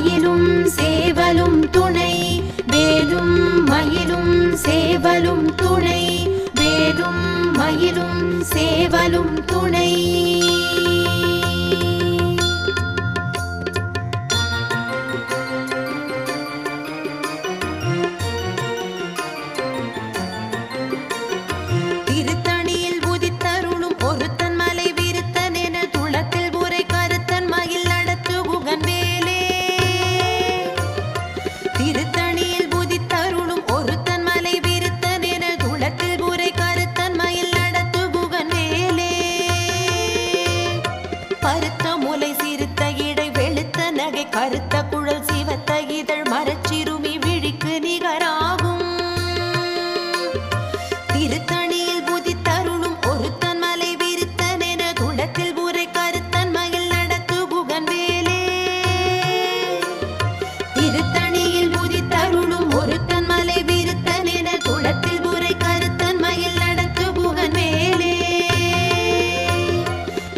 மயிலும் சேவலும் துணை வேலும் மயிலும் சேவலும் துணை வேலும் மயிலும் சேவலும் துணை கருத்த குழல் சிவத்த இதழ் மரச்சிறுமி விழிக்கு நிகராகும் திருத்தணியில் புதித்தருளும் ஒருத்தன் மலை விருத்தன் என துளத்தில் ஊரை கருத்தன் மயில் நடத்து புகன் வேலே திருத்தணியில் புதித்தருளும் ஒருத்தன் மலை விருத்தன் என துளத்தில் ஊரை கருத்தன் மயில் நடத்து புகன் வேலே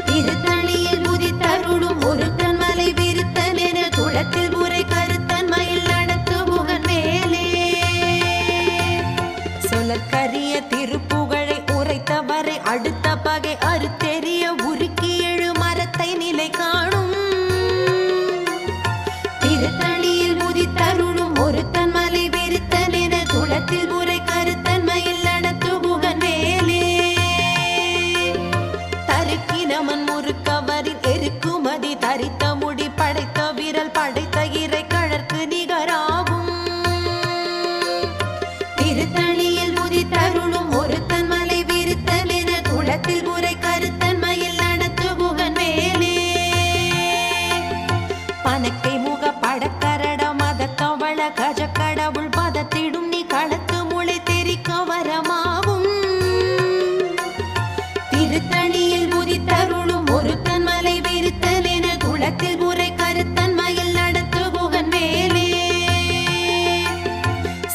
திருத்தணியில் புதித்தருளும் ஒருத்தன் மலை விருத்தன் என துளத்தில் ஊரை கருத்தன் மயில் நடத்து புகன் வேலே சொல்லற்கரிய திருப்புகழை உரைத்தவரை அடுத்த பகை அறுத்தெறிய உருக்கி எழு மரத்தை நிலை காணும் திருத்தணியில் முதித்தருளும் ஒருத்தன் மலை வெறுத்தன் என துளத்தில் ஊரை கருத்தன் மயில் நடத்து புகன் வேலே தருக்கினமன் முறுக்கவரின் எருக்குமதி தரித்த முடி படைத்த விரல் படைத்த இறை கழற்கு நிகராகும் திருத்தணியில் முதித்தருளும் ஒருத்தன் மலை விருத்தன் என துளத்தில் ஊரை கருத்தன் மயில் நடத்து புகன் வேலே பனக்கை முக படக்கரட மத கவள கஜ கடவுள் பதத்திடும் நீ களத்து முளை தெரிக்க வரமாகும் திருத்தணியில் முதித்தருளும் ஒருத்தன் மலை விருத்தன் என துளத்தில் ஊரை கருத்தன் மயில் நடத்து புகன் வேலே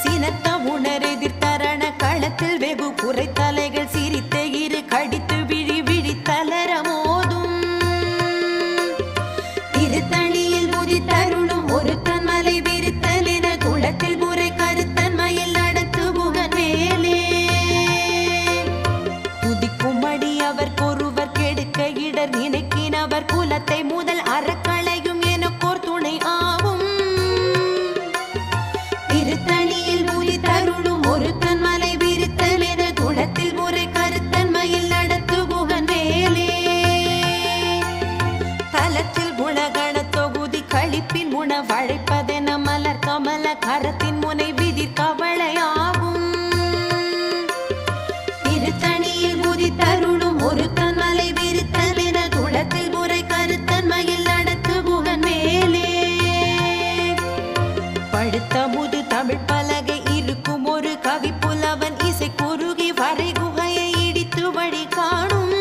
சினத்த உணர் எதிர்த்தரண களத்தில் வெகு குறை தலைகள் சிரித்த இரு கடித்து விழி விழி தளர மோதும் திருத்தணியில் முதித்தருளும் ஒருத்தன் மலை விருத்தன் என துளத்தில் ஊரை கருத்தன் மயில் நடத்து புகன் வேலே துதிக்கும் அடி அவர் கொருவர் கெடுக்க இடர் நினைக்கினவர் குலத்தை முதல் அறக்களையும் எனக்கோர் துணை ஆகும் திருத்தணியில் முதித்தருளும் ஒருத்தன் மலை விருத்தன் என துளத்தில் ஊரை கருத்தன் மயில் நடத்து புகன் வேலே தலத்தில் குணகண தொகுதி கழிப்பின் உணவழைப்பதென மலர் கமல கரத்தின் முனை விதிர் கவளையாகும் திருத்தணியில் முதித்தருளும் ஒருத்தன் மலை விருத்தன் என துளத்தில் ஊரை கருத்தன் மயில் நடத்து புகன் வேலே படுத்த முது தமிழ் பலகை இருக்கும் ஒரு கவி புலவன் இசை குறுகி வரை குகையை இடித்து வழி காணும்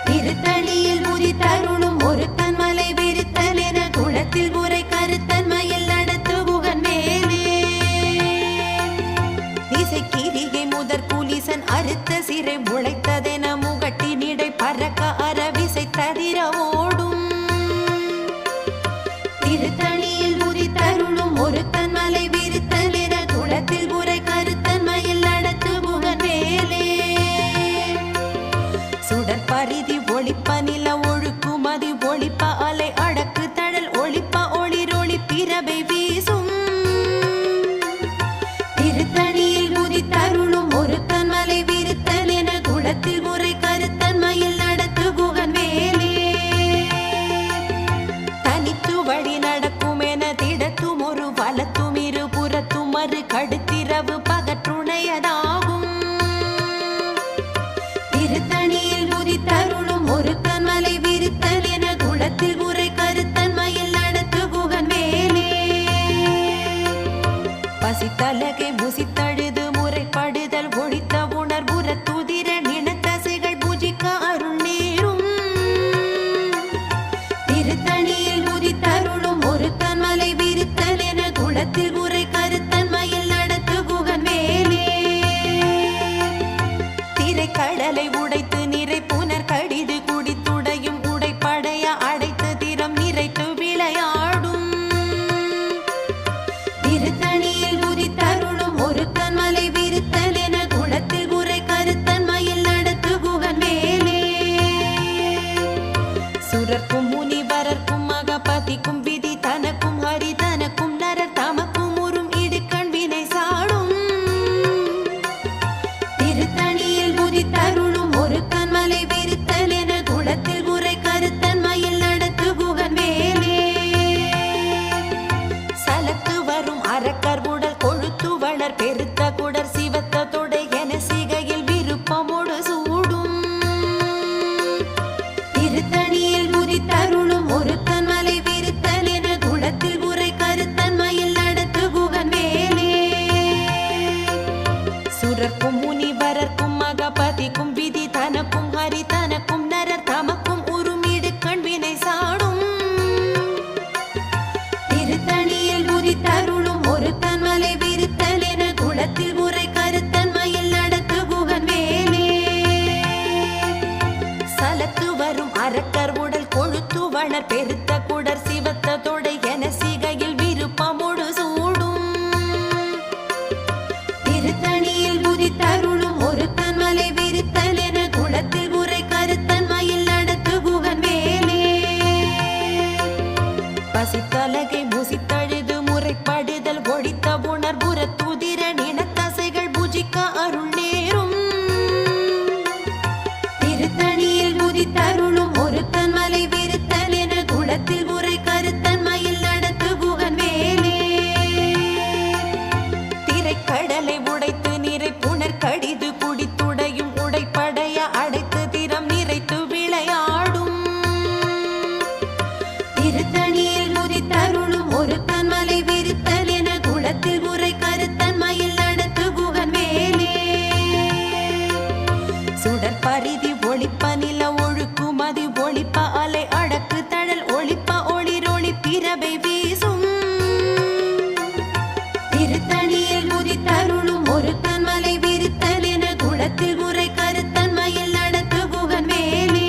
திருத்தணியில் முதித்தருளும் ஒருத்தன் மலை விருத்தன் என துளத்தில் ஊரை கருத்தன் மயில் நடத்து புகன் வேலே இசைக்கிரிகை முதற் புலிசன் அறுத்த சிறை முளைத்ததென முகட்டினிடை பறக்க அறவிசை தவிர ஓடும் திருத்தணியில் முதித்தருளும் ஒருத்தன் வரர்க்கும் மகபதிக்கும் விதி தனக்கும் ஹரி தனக்கும் நரர் தமக்கும் உறும் இடுக்கண் வினை சாடும் திருத்தணியில் புதித்தருளும் ஒரு கண்மலை விருத்தல் என குளத்தில் உரை கருத்தன்மையில் நடத்து குகன் வேலே சலத்து வரும் அரக்கர் உடல் கொழுத்து வளர் பெருத்த குடர் சிவத்த தொடை என சிகையில் விருப்பமோடு சூடும் திருத்தணியில் புதித்தருளும் ஒரு கண்மலை விருத்தல் என குளத்தில் உரை கருத்தன்மையில் நடத்து குகன் வேலே சுரர்க்கும் முனிவரர்க்கும் மகபதிக்கும் விதி தனக்கும் ஹரி தனக்கும் நரர் தமக்கும் உறும் இடுக்கண் வினை சாடும் திருத்தணியில் புதித்தருளும் ஒரு கண்மலை விருத்தல் என குளத்தில் உரை கருத்தன்மையில் நடத்து குகன் வேலே சலத்து வரும் அரக்கர் உடல் கொழுத்து வளர் பெருத்த குடர் சிவத்த தொடை என சிகையில் விருப்பமோடு சூடும் திருத்தணியில் புதித்தருளும் ஒரு கண்மலை விருத்தல் என குளத்தில் உரை கருத்தன்மையில் நடத்து குகன் வேலே பசித்தலகை முசித்தழுது முறைப்படுதல் ஒழித்த உணர்வுற துதிர நினத்தசைகள் புஜிக்க அருள் நேரும் திருத்தணியில் புதித்தருளும் ஒரு கண்மலை விருத்தல் என குளத்தில் உரை கருத்தன்மையில் நடத்து குகன் வேலே திரைக்கடலை உடைத்து நிறை புனர் கடிது குடித்துடையும் உடைப்படைய அடைத்து திறம் நிறைத்து விளையாடும் திருத்தணியில் புதித்தருளும் ஒரு கண்மலை விருத்தல் என குளத்தில் உரை கருத்தன்மையில் நடத்து குகன் வேலே சுடர் பரிதி ஒளிப்ப நில ஒழுக்குமதி ஒளிப்ப அலை அடக்கு தழல் ஒளிப்ப ஒளிரொளி பிறவை வீசும் திருத்தணியில் புதித்தருளும் ஒரு கண்மலை விருத்தல் என குளத்தில் உரை கருத்தன்மையில் நடத்து குகன் வேலே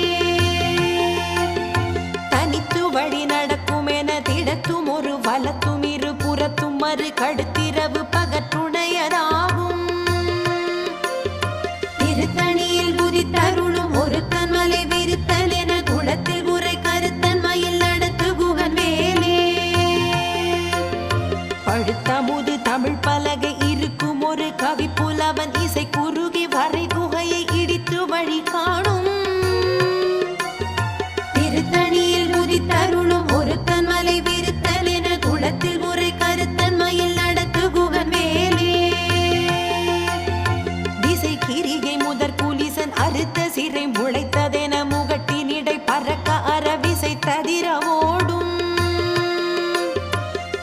தனித்து வழி நடக்கும் என திடத்தும் ஒரு வலத்தும் இரு புறத்தும் மறு கடுத்திரவு பகற்றுடையதாகும் திருத்தணியில் புதித்தருளும் ஒரு கண்மலை விருத்தல் என குளத்தில் உரை கருத்தன்மையில் நடத்து குகன் வேலே பழுத்தமுது தமிழ் பலகை இருக்கும் ஒரு கவி புலவன் இசை குறுகி வரை குகையை இடித்து வழி காணும் திருத்தணியில் புதித்தருளும் ஒரு கண்மலை விருத்தல் என குளத்தில் உரை கருத்தன்மையில் நடத்து குகன் வேலே திசை கிரிகை முதற் புலிசன் அறுத்த சிறை முளைத்ததென முகட்டினிடை பறக்க அறவிசை ததிர ஓடும்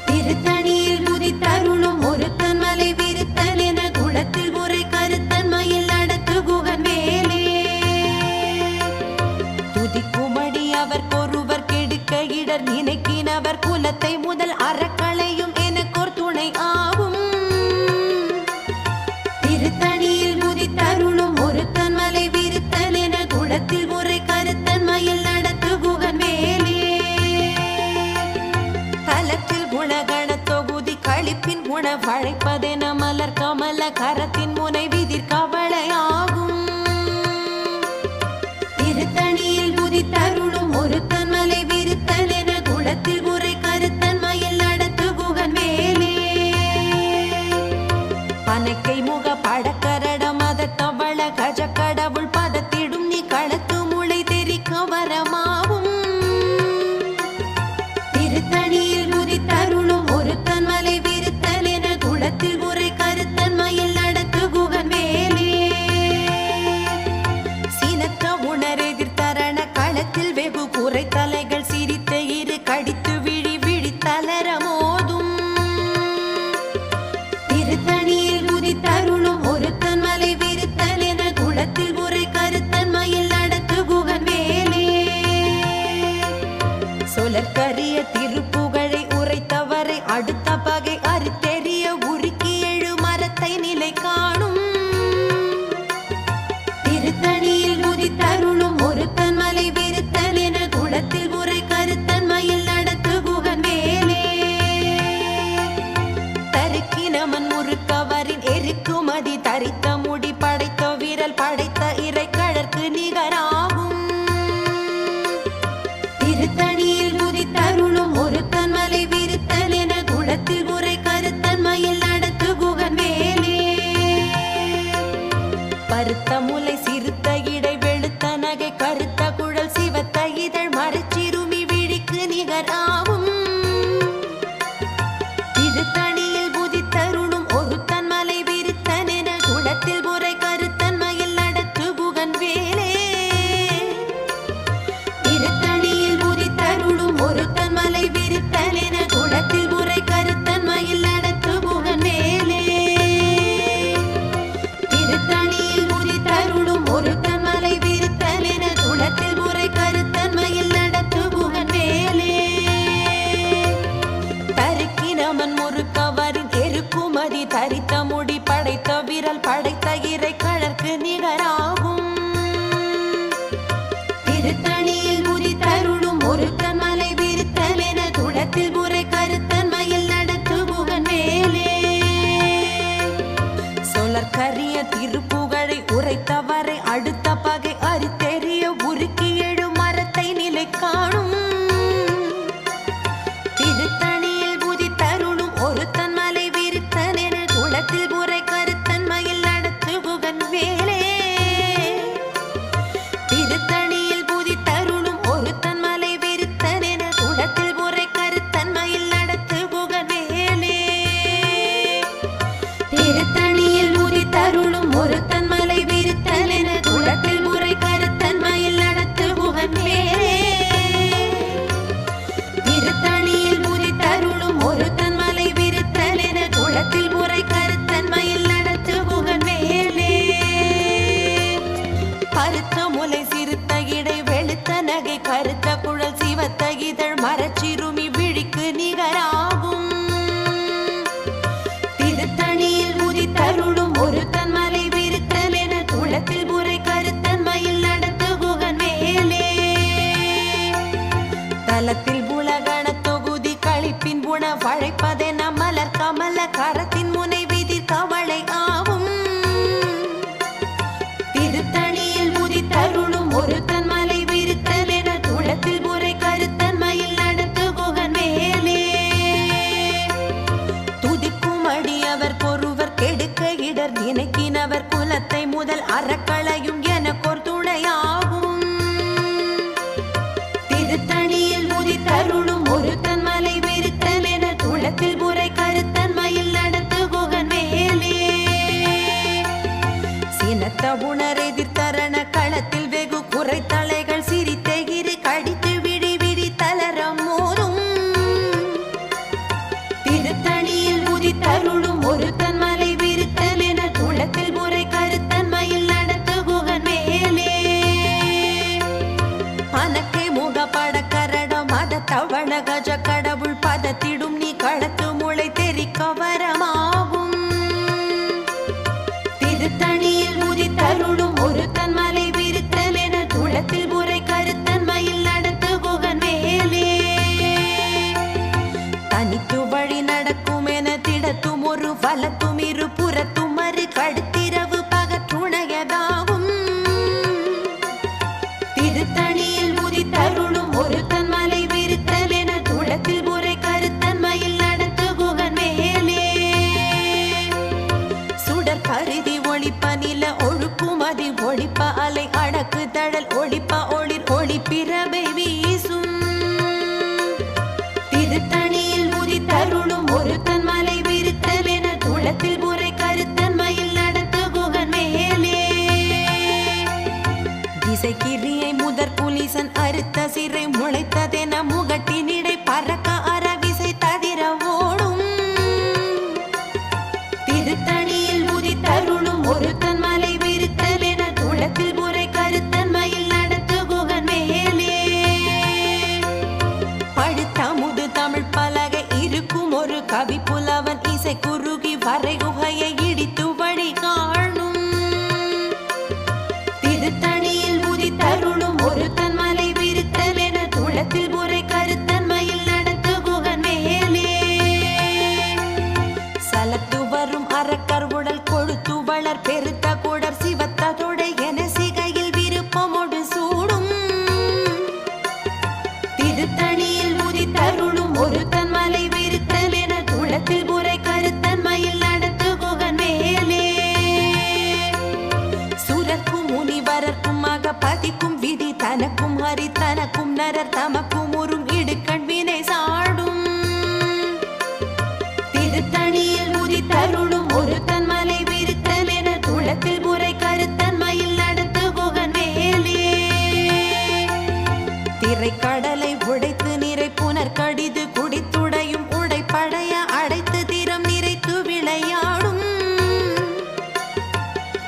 திருத்தணியில் புதித்தருளும் ஒரு கண்மலை விருத்தல் என குளத்தில் உரை கருத்தன்மையில் நடத்து குகன் வேலே துதிக்குமடி அவர் கொருவர் கெடுக்க இடர் நினைக்கினவர் குலத்தை முதல் அறக்களையும் எனக்கோர் துணை ஆகும் திருத்தணியில் புதித்தருளும் ஒரு கண்மலை விருத்தல் என குளத்தில் உரை கருத்தன்மையில் நடத்து குகன் வேலே தலத்தில் குணகண தொகுதி கழிப்பின் உணவழைப்பதென மலர் கமல கரத்தின் முனை விதிர் கவளையாகும் திருத்தணியில் புதித்தருளும் ஒரு கண்மலை விருத்தல் என குளத்தில் உரை கருத்தன்மையில் நடத்து குகன் வேலே பனைக்கை முக படக்கரட மத தவள கஜ கடவுள் பதத்திடும் நீ களத்து முளை தெரிக்க வரமாவும் திருத்தணியில் புதித்தருளும் ஒரு கண்மலை விருத்தல் என குளத்தில் உரை கருத்தன்மையில் நடத்து குகன் வேலே சீனத்த உணரெதிர்த்தரண களத்தில் வெகு குறை தலைகள் சிரித்த இரு கடித்து விழி விழி தளர மோதும் திருத்தணியில் புதித்தருளும் ஒரு கண்மலை விருத்தல் என குளத்தில் உரை கருத்தன்மையில் நடத்து குகன் வேலே சொலற்கரிய திருப்புகழை உரைத்தவரை அடுத்த பகை அறுத்தெறிய உருக்கி எழு மரத்தை நிலை காணும் திருத்தணியில் புதித்தருளும் ஒரு கண்மலை விருத்தல் என குளத்தில் உரை கருத்தன்மையில் நடத்து குகன் வேலே தருக்கினமன் முறுக்கவரின் எருக்குமதி தரித்த முடி படைத்த வீரல் படைத்த இறை கழற்கு நிகராகும் திருத்தணியில் நிகராகும். திருத்தணியில் புதித்தருளும் ஒருத்தன் மலை விருத்தன் என குளத்தில் புரை கருத்தன்மையில் நடத்து புகன் வேலே. திருத்தணியில் புதித்தருளும் ஒருத்தன் மலை விருத்தன் என குளத்தில் புரை கருத்தன்மையில் நடத்து புகன் வேலே. திருத்தணியில் புதித்தருளும் ஒருத்தன் மலை விருத்தன் என குளத்தில் புரை கருத்தன்மையில் நடத்து புகன் வேலே. தருக்கினமன் முறுக்கவரின் எருக்குமதி தரித்த முடி படைத்த விரல் படைத்த இறை கழற்கு நிகராகும். திருத்தணியில் புதித்தருளும் ஒருத்தன் மலை விருத்தன் என குளத்தில் புரை கருத்தன்மையில் நடத்து புகன் வேலே. சொலற்கரிய திருப்புகழை உரைத்தவரை அடுத்த பகை அறுத்தெறிய உருக்கி எழு மரத்தை நிலை காணும். திருத்தணியில் புதித்தருளும் ஒருத்தன் மலை விருத்தன் என குளத்தில் புரை கருத்தன்மையில் நடத்து புகன் வேலே. திருத்தணியில் புதித்தருளும் ஒருத்தன் மலை விருத்தன் என குளத்தில் புரை கருத்தன்மையில் நடத்து புகன் வேலே. திருத்தணியில் புதித்தருளும் ஒருத்தன் மலை விருத்தன் என குளத்தில் புரை கருத்தன்மையில் நடத்து புகன் வேலே. திருத்தணியில் புதித்தருளும் ஒருத்தன் மலை விருத்தன் என குளத்தில் புரை கருத்தன்மையில் நடத்து புகன் வேலே. பருத்த முலை சிறுத்த இடை வெளுத்த நகை கருத்த குழல் சிவத்த இதழ் மரச்சிறுமி விழிக்கு நிகராகும். திருத்தணியில் புதித்தருளும் ஒருத்தன் மலை விருத்தன் என குளத்தில் புரை கருத்தன்மையில் நடத்து புகன் வேலே. தலத்தில் புலகண தொகுதி கழிப்பின் புன வழைப்பதென மலர் கமல கரத்தின் முனை விதிர் கவளை ஆகும். திருத்தணியில் புதித்தருளும் ஒருத்தன் மலை விருத்தன் என குளத்தில் புரை கருத்தன்மையில் நடத்து புகன் வேலே. துதிக்கும் அடியவர் பொறுவர் கெடுக்க இடர் நினைக்கினவர் குலத்தை முதல் அறக்களையும் எனக்கொரு துணையாகும். திருத்தணியில் புதித்தருளும் ஒருத்தன் மலை விருத்தன் என குளத்தில் புரை கருத்தன்மையில் நடத்து புகன் வேலே. சினத்த உணர் எதிர்த்தரண களத்தில் வெகு குறைத்தலைகள் சிரித்த இரு கடித்து விடி விடி தளரம் மோதும். திருத்தணியில் புதித்தருளும் ஒருத்தன் மலை விருத்தன் என குளத்தில் புரை கருத்தன்மையில் நடத்து புகன் வேலே. அனக்கை முகப்பட கரடம் மத தவண கஜ கடவுள் பதத்திடும் நீ களத்து முளை தெரிக்க வரமாகும். திருத்தணியில் புதித்தருளும் ஒருத்தன் மலை விருத்தன் என குளத்தில் புரை கருத்தன்மையில் நடத்து புகன் வேலே. தனித்து வழி நடக்கும் என திடத்தும் ஒரு வலத்தும் இரு புறத்தும் மறு கடுத்திரவு பகற்றுணையதாகும். திருத்தணியில் புதித்தருளும் ஒருத்தன் மலை விருத்தன் என குளத்தில் புரை கருத்தன்மையில் நடத்து புகன் வேலே. சுடர் பரிதி ஒளிப்ப நில ஒழுக்குமதி ஒளிப்ப அலை அடக்கு தழல் ஒளிப்ப ஒளிர் ஒளிப்பிரபை வீசும். திருத்தணியில் புதித்தருளும் ஒருத்தன் மலை விருத்தன் என குளத்தில் புரை கருத்தன்மையில் நடத்து புகன் வேலே. திசைக்கிரியை முதற் புலிசன் அறுத்த சிறை முளைத்ததென முகட்டினிடை பறக்க அறவிசை ததிர ஓடும். திருத்தணியில் புதித்தருளும் ஒருத்தன் மலை விருத்தன் என குளத்தில் புரை கருத்தன்மையில் நடத்து புகன் வேலே. பழுத்தமுது தமிழ் பலகை இருக்கும் ஒரு கவி புலவன் இசை குறுகி வரை குகையை இடித்து வழி காணும். திருத்தணியில் புதித்தருளும் ஒருத்தன் மலை விருத்தன் என குளத்தில் புரை கருத்தன்மையில் நடத்து புகன் வேலே. சலத்து வரும் அறக்கர் உடல் கொழுத்து வளர் பெருத்த குடர் சிவத்த தொடை என சிகையில் விருப்பமோடு சூடும். திருத்தணியில் புதித்தருளும் ஒருத்தன் மலை விருத்தன் என குளத்தில் புரை கருத்தன்மையில் நடத்து புகன் வேலே. சுரர்க்கும் முனிவரர்க்கும் மக பதிக்கும் விதி தனக்கும் ஹரி தனக்கும் நரர் தமக்கும் உறும் இடுக்கண் வினை புனர் கடிது குடித்துடையும் உடைப்படைய அடைத்து திறம் நிறைத்து விளையாடும்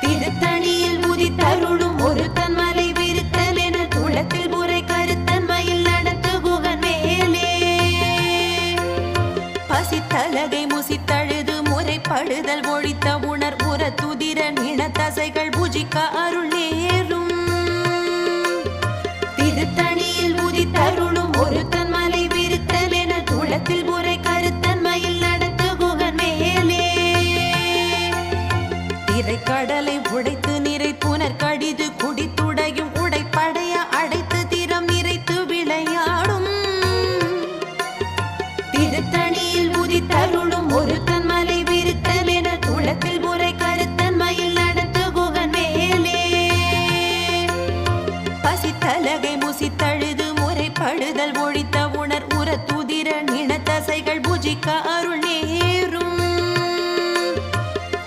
திருத்தணியில் உதித்தருளும் ஒரு தன்மலை விருத்தல் என துளத்தில் புரை கருத்தன்மையில் நடத்து குகன் மேலே பசித்தலகை முசித்தழுது முறைப்படுதல் ஒழித்த உணர் உர துதிர நினத்தசைகள் புஜிக்க அருள் நேரும் திருத்தணியில் உதித்தருளும் ஒரு தன்மலை விருத்தல் என துளத்தில் புரை கருத்தன்மையில் நடத்து குகன் மேலே திரைக்கடலை உடைத்து நிறை புனர் கடிது குடித்துடையும் உடைப்படைய அடைத்து திறம் நிறைத்து விளையாடும் திருத்தணியில் உதித்தருளும் ஒரு தன்மலை விருத்தல் என துளத்தில் புரை கருத்தன்மையில் நடத்து குகன் மேலே பசித்தலகை முசித்தழுது முறைப்படுதல் ஒழித்த உணர் உர துதிர நினத்தசைகள் புஜிக்க அருள் நேரும்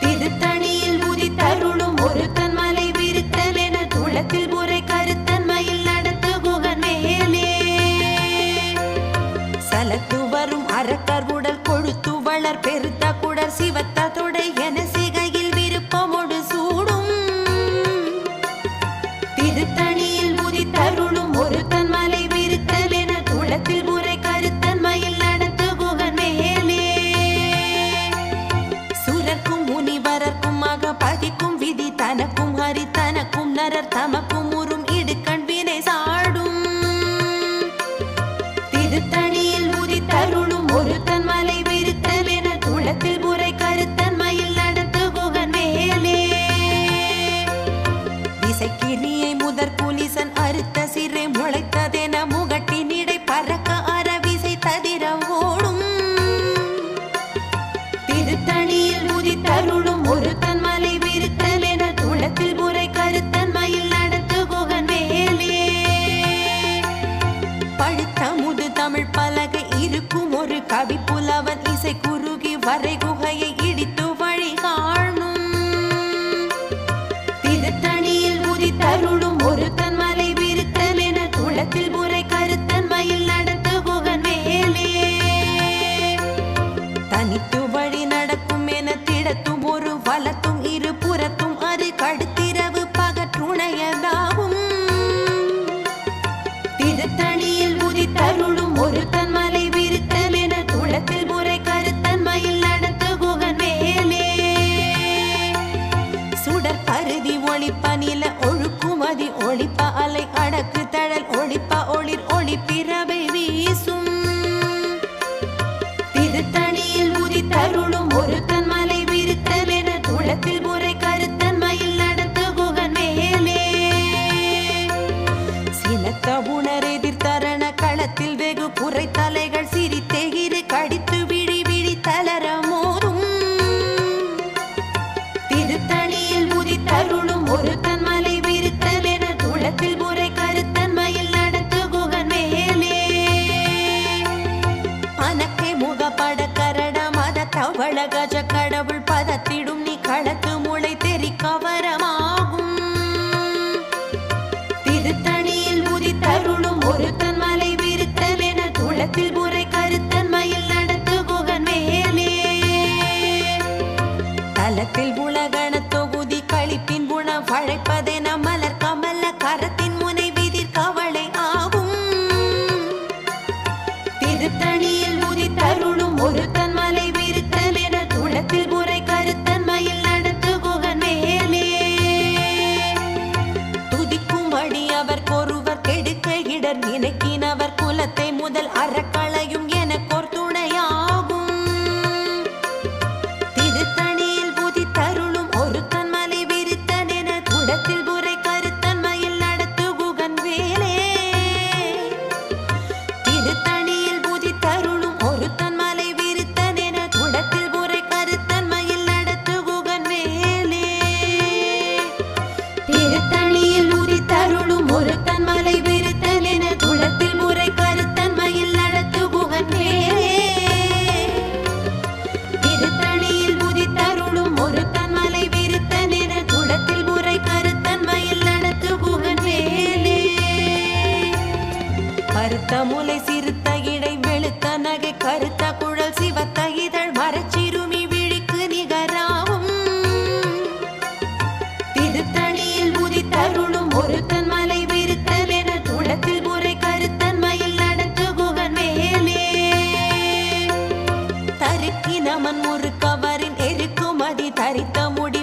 திருத்தணியில் உதித்தருளும் ஒரு தன்மலை விருத்தல் என துளத்தில் புரை கருத்தன்மையில் நடத்து குகன் மேலே சலத்து வரும் அரக்கர் உடல் கொழுத்து வளர் பெருத்த குடர் சிவத்த தொடை என சிகையில் விருப்பமோடு சூடும் திருத்தணியில் உதித்தருளும் ஒரு தன்மலை விருத்தல் என துளத்தில் புரை கருத்தன்மையில் நடத்து குகன் மேலே சுரர்க்கும் முனிவரர்க்கும் பதிக்கும் விதி தனக்கும் ஹரி தனக்கும் நரர் தமக்கும் உறும் இடுக்கண் வினை சாடும் திருத்தணியில் உதித்தருளும் ஒரு தன்மலை விருத்தல் என துளத்தில் புரை கருத்தன்மையில் நடத்து குகன் மேலே விசைக்கிரியை முதற் புலிசன் அறுத்த சிறை முளைத்ததென முகட்டினிடை பறக்க அறவிசை ததிர ஓடும் திருத்தணியில் உதித்தருளும் ஒரு தன்மலை விருத்தல் என துளத்தில் புரை கருத்தன்மையில் நடத்து குகன் மேலே பழுத்த முது தமிழ் பலகை இருக்கும் ஒரு கவி புலவன் இசை குறுகி வரை குகையை இடித்து வழி காணும் திருத்தணியில் உதித்தருளும் ஒரு தன்மலை விருத்தல் என துளத்தில் புரை கருத்தன்மையில் நடத்து குகன் மேலே தனித்து வழி நடக்கும் என திடத்தும் ஒரு வலத்தும் இரு புறத்தும் அது கடுத்திரவு பகற்றுணையதாகும் திருத்தணியில் உதித்தருளும் ஒரு தன்மலை விருத்தல் என துளத்தில் புரை கருத்தன்மையில் நடத்து குகன் மேலே சுடர் பருதி ஒளிப்ப நில ஒழுக்குமதி ஒளிப்ப அலை அடக்கு தழல் ஒளிப்ப ஒளிர் ஒளிப்பிரவை வீசும் திருத்தணியில் உதித்தருளும் ஒரு தன்மலை விருத்தல் என துளத்தில் புரை கருத்தன்மையில் நடத்து குகன் மேலே சினத்த உணர் எதிர்த்தரண களத்தில் வெகு புரை தலைகள் சிரித்தெகிறு கடித்து விழி விழி தளர மோதும் திருத்தணியில் உதித்தருளும் ஒரு தன்மலை விருத்தல் என துளத்தில் புரை கருத்தன்மையில் நடத்து குகன் மேலே அனக்கை முகப்பட கரட மத தவள கஜ கடவுள் பதத்திடும் நீ களத்து முளை தெரி கவரமாகும் திருத்தணியில் உதித்தருளும் ஒரு தன்மலை விருத்தல் என துளத்தில் புரை கருத்தன்மையில் நடத்து குகன் மேலே தலத்தில் உலகண தொகுதி கழிப்பின் குண வழைப்பதென மலர் கமல கரத்தின் முனை விதிர் கவளை ஆகும் திருத்தணியில் உதித்தருளும் ஒரு தன்மலை விருத்தல் என துளத்தில் புரை கருத்தன்மையில் நடத்து குகன் மேலே துதிக்கும் அடி அவர் கொருவர் கெடுக்க இடர் நினைக்கினவர் குலத்தை முதல் அறக்களையும் எனக்கோர் துணையாகும் திருத்தணியில் உதித்தருளும் ஒரு தன்மலை விருத்தல் என துளத்தில் புரை கருத்தன்மையில் நடத்து குகன் வேலே திருத்தணியில் உதித்தருளும் யமன் முறுக்கவரின் எருக்குமதி தரித்த முடி